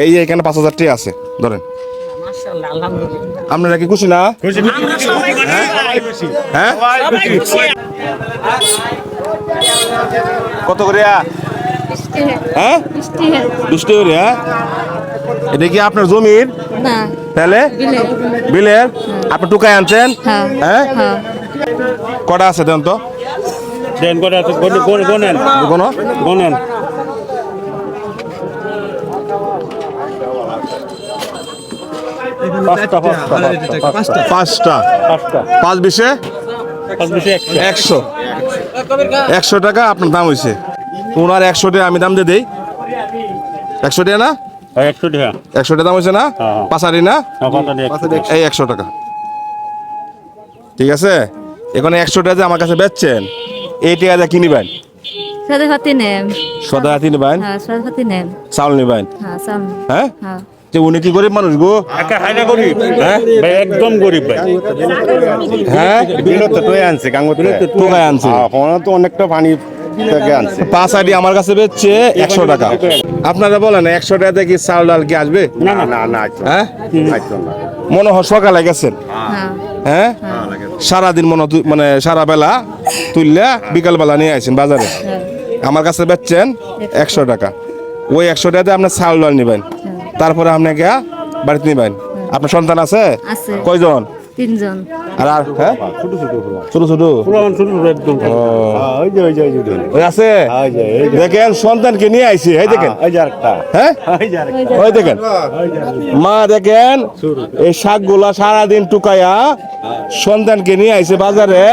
এই যে এখানে 5,000 টাকা আছে, ধরেন। আপনারা কি খুশি না? হ্যাঁ, কত করে? হ্যাঁ, 20 টাকা করে। হ্যাঁ, এটা কি আপনার জমির? না, তাহলে বিলের। আপনি টুকায় আনছেন? হ্যাঁ, কটা আছে দেন তো? দেন কটা আছে? Gonen Gonen. পাঁচটা। 5 100 100 টাকা আপনার দাম হয়েছে। ওনার 100 টাকা আমি দাম দিয়ে দেই। 100 টাকা না? 100 টাকা। 100 টাকা দাম হয়েছে না? পাঁচারি না? এই 100 টাকা, ঠিক আছে। এখন 100 টাকা যে আমার কাছে বেচছেন, এই টাকা দিয়ে কিনিবেন? সাদা খাতি নেন। সদা হাতি নিবেন? হ্যাঁ, সাদা খাতি নেন। চাউল নিবেন? হ্যাঁ, চাল। হ্যাঁ, হ্যাঁ। যে উনি কি গরিব মানুষ গো? গরিব, হ্যাঁ ভাই, একদম গরিব ভাই। হ্যাঁ, টোকায় আনছে টোকায় আনছে। তো অনেকটা পানি থেকে আনছে। পাঁচারি আমার কাছে বেচছে 100 টাকা। আপনারা বলেন 100 টাকাতে কি চাল ডাল কি আসবে? না না না না, হ্যাঁ, আইতো না। মনে হয় সকালে গেছেন। হ্যাঁ। হ্যাঁ, সারাদিন মানে সারা বেলা তুললে বিকাল বেলা নিয়ে আসেন বাজারে। আমার কাছে বেচছেন 100 টাকা। ওই 100 টাকাতে আপনার চাউল ডাল নেবেন, তারপরে আপনাকে বাড়িতে নেবেন। আপনার সন্তান আছে? আছে। কয়জন? 3 জন। আর হ্যাঁ, ছোট ছোট একদম। ওই আছে। দেখেন সন্তানকে নিয়ে আইছি, এই দেখেন। হ্যাঁ, ওই দেখেন মা, দেখেন এই শাকগুলা সারাদিন টুকায়া সন্তানকে নিয়ে আইছে বাজারে।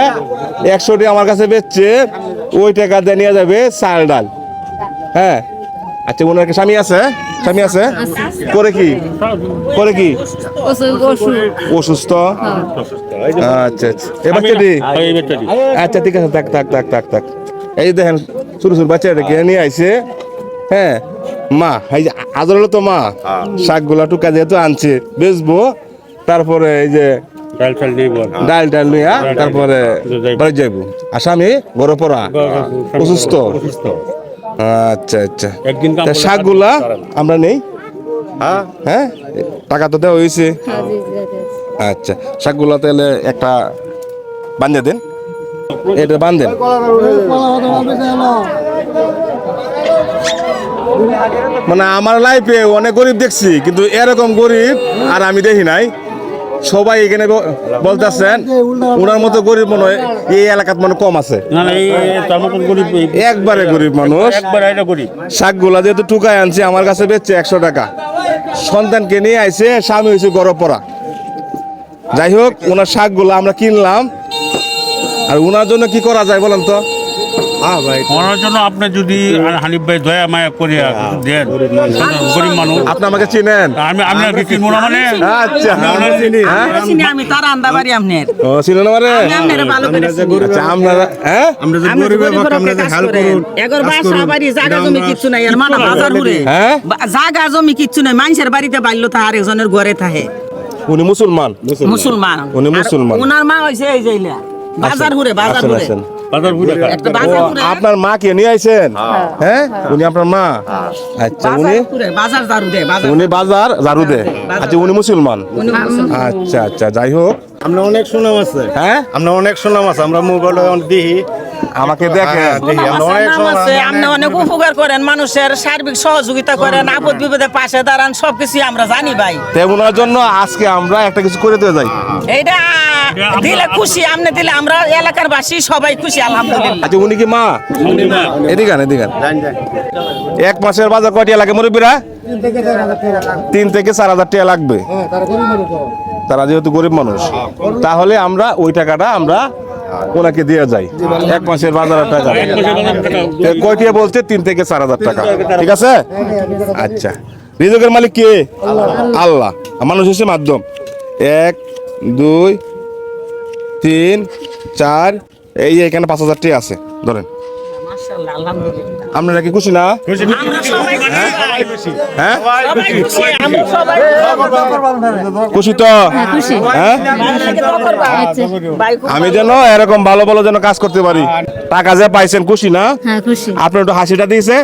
100 টাকা আমার কাছে বেচছে, ওই টাকা দিয়ে নিয়ে যাবে চাল ডাল। হ্যাঁ, আচ্ছা, ওনার কি স্বামী আছে? স্বামী আছে? করে কি অসুস্থ? আচ্ছা আচ্ছা, এবার কেটে আচ্ছা, ঠিক আছে, থাক। এই দেখেন ছোট ছোট বাচ্চাটাকে নিয়ে আইছে। হ্যাঁ, মা, এই যে আদর হলো তো মা, শাকগুলা টুকা যেহেতু আনছে বেচবো, তারপরে এই যে ডাল নিয়ে তারপরে বাড়ি যাইবো। আর স্বামী ঘরে পড়া অসুস্থ। আচ্ছা আচ্ছা, শাকগুলা আমরা নেই। হ্যাঁ, টাকা তো দেওয়া হয়েছে। আচ্ছা, শাকগুলা তাহলে একটা বান্ধে দেন, এটা বান্ধেন। মানে আমার লাইফে অনেক গরিব দেখছি, কিন্তু এরকম গরিব আর আমি দেখি নাই। সবাই এখানে বলতেছেন ওনার মতো গরিব মনে হয় এই এলাকাত মনে কম আছে। একবারে গরিব মানুষ। শাকগুলা যেহেতু টুকায় আনছে, আমার কাছে বেচছে 100 টাকা। সন্তানকে নিয়ে আইছে, স্বামী হয়েছে গরম পড়া। যাই হোক, ওনার শাকগুলা আমরা কিনলাম। আর ওনার জন্য কি করা যায় বলেন তো? ওনার জন্য আপনি যদি হানিফ ভাই দয়া মায়া করে দেন, গরিব মানুষ। আপনি আমাকে চিনেন? আমি আপনাকে চিনবো না মানে? আচ্ছা, আমি তার আন্দাবাড়ি আপনার। ও, চিনেন আমারে? আপনারা ভালো করে আচ্ছা, আপনারা হ্যাঁ, আমরা যে গরিব আমরা যে হেল্প করুন। এগর বাসা বাড়ি জায়গা জমি কিচ্ছু নাই, এর মানা বাজার ঘুরে। হ্যাঁ, জায়গা জমি কিচ্ছু নাই, মানুষের বাড়িতে বাল্য থা আরেকজনের ঘরে থাকে। উনি মুসলমান? মুসলমান। উনি মুসলমান। ওনার মা হইছে এই যাইলা বাজার ঘুরে, বাজার ঘুরে। একটা বাজার ঘুরে। আপনার মা কে নিয়ে আইছেন? হ্যাঁ, উনি আপনার মা? আচ্ছা, উনি বাজার ঝাড়ু দেয়, উনি বাজার ঝাড়ু দেয়। আচ্ছা, উনি মুসলমান? উনি মুসলমান। আচ্ছা আচ্ছা, যাই হোক, আমরা অনেক সুনাম আছে। হ্যাঁ, আমরা অনেক সুনাম আছে, আমরা মোবাইলে দেখি। আমাকে দেখেন। আপনি অনেক উপকার করেন, মানুষের সার্বিক সহযোগিতা করেন, আপদ বিপদে পাশে দাঁড়ান, সবকিছু আমরা জানি ভাই। তেমনার জন্য আজকে আমরা একটা কিছু করে দিয়ে যাই। এইটা দিলে খুশি, আপনি দিলে আমরা এলাকার বাসী সবাই খুশি, আলহামদুলিল্লাহ। আচ্ছা, উনি কি মা? এদিকে 1 মাসের বাজার কয়টা লাগে মুরব্বীরা? 3 থেকে 4,000 টাকা লাগবে। তারা যেহেতু গরিব মানুষ, তাহলে আমরা ওই টাকাটা আমরা ওনাকে দিয়ে যাই। 1 মাসের বাজারের টাকা কয়টা বলছে? 3 থেকে 4,000 টাকা, ঠিক আছে? আচ্ছা, রিজকের মালিক কে? আল্লাহ। মানুষ হচ্ছে মাধ্যম। 1 2 3 4, এই যে এখানে 5,000 টাকা আছে, ধরেন। মাশাআল্লাহ, আলহামদুলিল্লাহ। আপনারা কি খুশি না? আমরা সবাই খুশি। হ্যাঁ, সবাই খুশি, আমরা সবাই খুশি তো? খুশি। হ্যাঁ, আমি যেন এরকম ভালো ভালো যেন কাজ করতে পারি। টাকা যে পাইছেন, খুশি না? হ্যাঁ, খুশি। আপনার একটু হাসিটা দিয়েছে।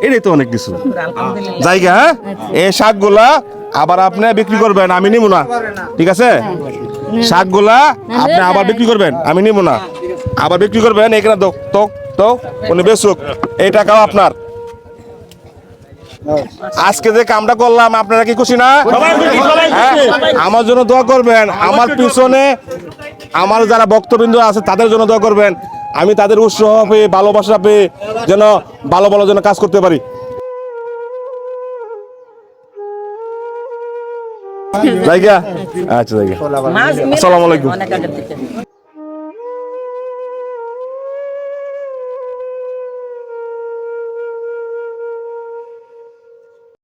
এটাই তো অনেক কিছু জায়গা। হ্যাঁ এই শাকগুলা আবার আপনি বিক্রি করবেন, আমি নিব না, ঠিক আছে? শাকগুলা আপনি আবার বিক্রি করবেন, আমি নিব না, আবার বিক্রি করবেন। এখানে তো তো তো উনি বেচুক, এই টাকাও আপনার। আজকে যে কামটা করলাম আপনারা কি খুশি না? হ্যাঁ? আমার জন্য দোয়া করবেন, আমার পিছনে আমার যারা ভক্তবৃন্দ আছে তাদের জন্য দোয়া করবেন, আমি তাদের উৎসাহ পেয়ে ভালোবাসা পেয়ে যেন ভালো ভালো যেন কাজ করতে পারি। জায়গা আচ্ছা জায়গা। আসসালামু আলাইকুম।